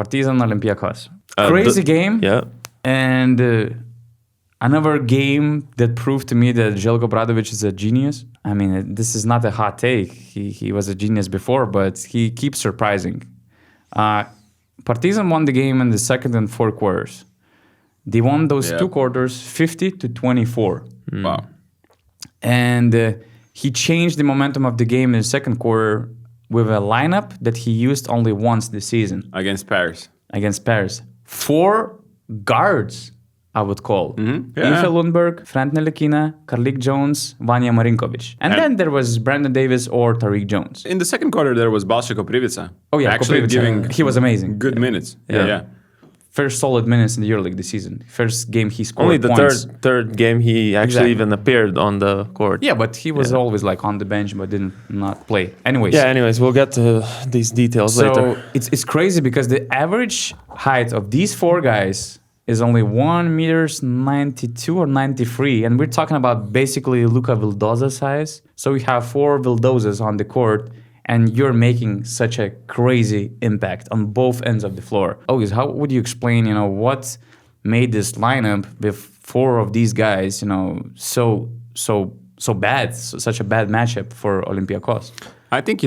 Partizan Olympiacos. Crazy game. Yeah. And another game that proved to me that Zeljko Bradovic is a genius. I mean, this is not a hot take. He was a genius before, but he keeps surprising. Partizan won the game in the second and fourth quarters. They won those 2 quarters 50-24. Wow. And he changed the momentum of the game in the second quarter with a lineup that he used only once this season. Against Paris. 4 guards, I would call. Mm-hmm. Ife Lundberg, Frank Ntilikina, Karlik Jones, Vanja Marinkovic. And then there was Brandon Davis or Tariq Jones. In the second quarter, there was Balša Koprivica. Oh yeah, actually giving he was amazing. Good minutes. Yeah. First solid minutes in the EuroLeague this season. First game he scored Only the points. third game he actually even appeared on the court. Yeah, but he was always like on the bench but did not play. Anyways, We'll get to these details later. So it's crazy because the average height of these 4 guys is only 1.92 or 93, and we're talking about basically Luka Vildoza size. So we have 4 Vildozas on the court, and you're making such a crazy impact on both ends of the floor. August, how would you explain, what made this lineup with 4 of these guys, so bad, such a bad matchup for Olympiacos? I think,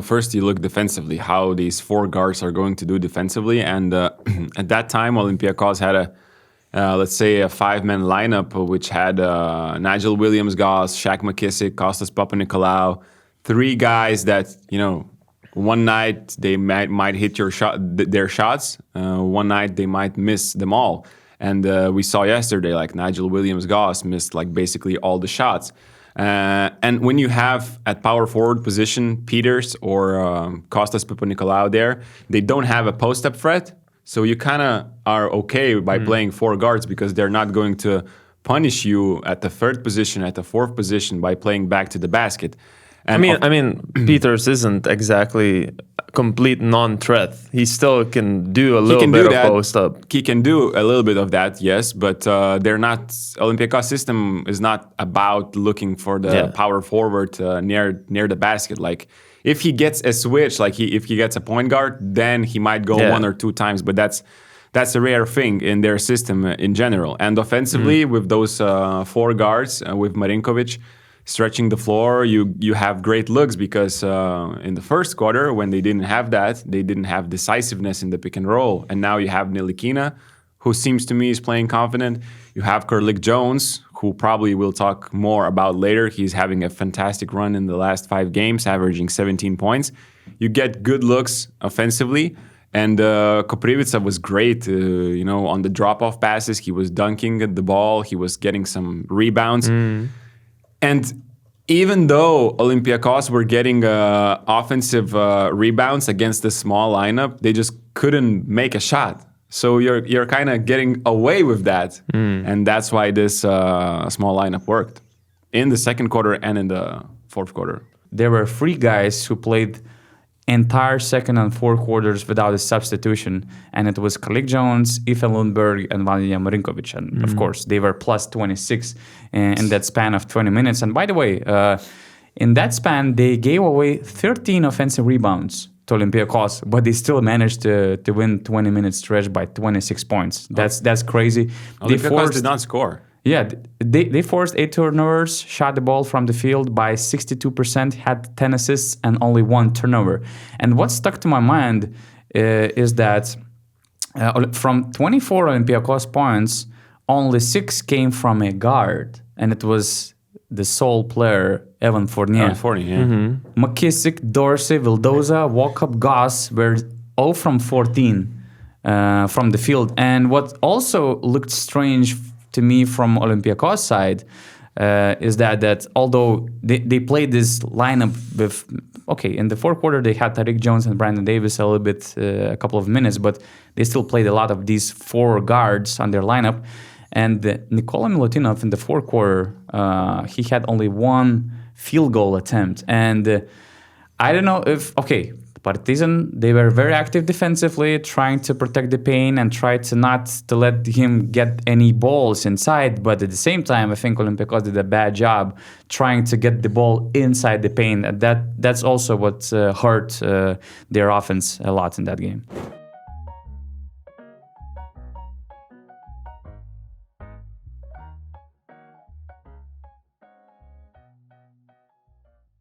first you look defensively, how these 4 guards are going to do defensively. And at that time, Olympiacos had let's say a 5-man lineup, which had Nigel Williams-Goss, Shaq McKissick, Kostas Papanikolaou, 3 guys that, one night they might hit their shots. One night they might miss them all. And we saw yesterday, like Nigel Williams-Goss missed like basically all the shots. And when you have at power forward position Peters or Kostas Papanikolaou there, they don't have a post-up threat. So you kind of are okay by playing 4 guards because they're not going to punish you at the 3rd position, at the 4th position by playing back to the basket. And I mean, Peters isn't exactly a complete non-threat. He still can do a little bit of post-up. He can do a little bit of that, yes, but they're not. Olympiacos system is not about looking for the power forward near the basket. Like if he gets a switch, if he gets a point guard, then he might go 1 or 2 times, but that's a rare thing in their system in general. And offensively, with those 4 guards, with Marinkovic stretching the floor, you have great looks because in the first quarter, when they didn't have that, they didn't have decisiveness in the pick and roll. And now you have Ntilikina, who seems to me is playing confident. You have Karlik Jones, who probably we'll talk more about later. He's having a fantastic run in the last 5 games, averaging 17 points. You get good looks offensively. And Koprivica was great, on the drop-off passes. He was dunking the ball. He was getting some rebounds. And even though Olympiacos were getting offensive rebounds against the small lineup, they just couldn't make a shot. So you're kind of getting away with that. And that's why this small lineup worked in the second quarter and in the fourth quarter. There were 3 guys who played entire second and fourth quarters without a substitution, and it was Karlik Jones, Ife Lundberg, and Vanja Marinkovic. And of course, they were plus 26 in that span of 20 minutes. And by the way, in that span, they gave away 13 offensive rebounds to Olympiacos, but they still managed to win 20-minute stretch by 26 points. That's crazy. Olympiacos did not score. Yeah, they forced 8 turnovers, shot the ball from the field by 62%, had 10 assists, and only 1 turnover. And what stuck to my mind is that from 24 Olympiacos points, only 6 came from a guard, and it was the sole player, Evan Fournier. McKissick, Dorsey, Vildoza, Walkup, Goss were 0 from 14 from the field. And what also looked strange to me from Olympiacos side is that although they played this lineup with, in the fourth quarter they had Tariq Jones and Brandon Davis a couple of minutes, but they still played a lot of these 4 guards on their lineup. And Nikola Milutinov in the fourth quarter, he had only 1 field goal attempt. And I don't know if, Partizan, they were very active defensively, trying to protect the paint and try to not to let him get any balls inside. But at the same time, I think Olympiacos did a bad job trying to get the ball inside the paint. And that's also what hurt their offense a lot in that game.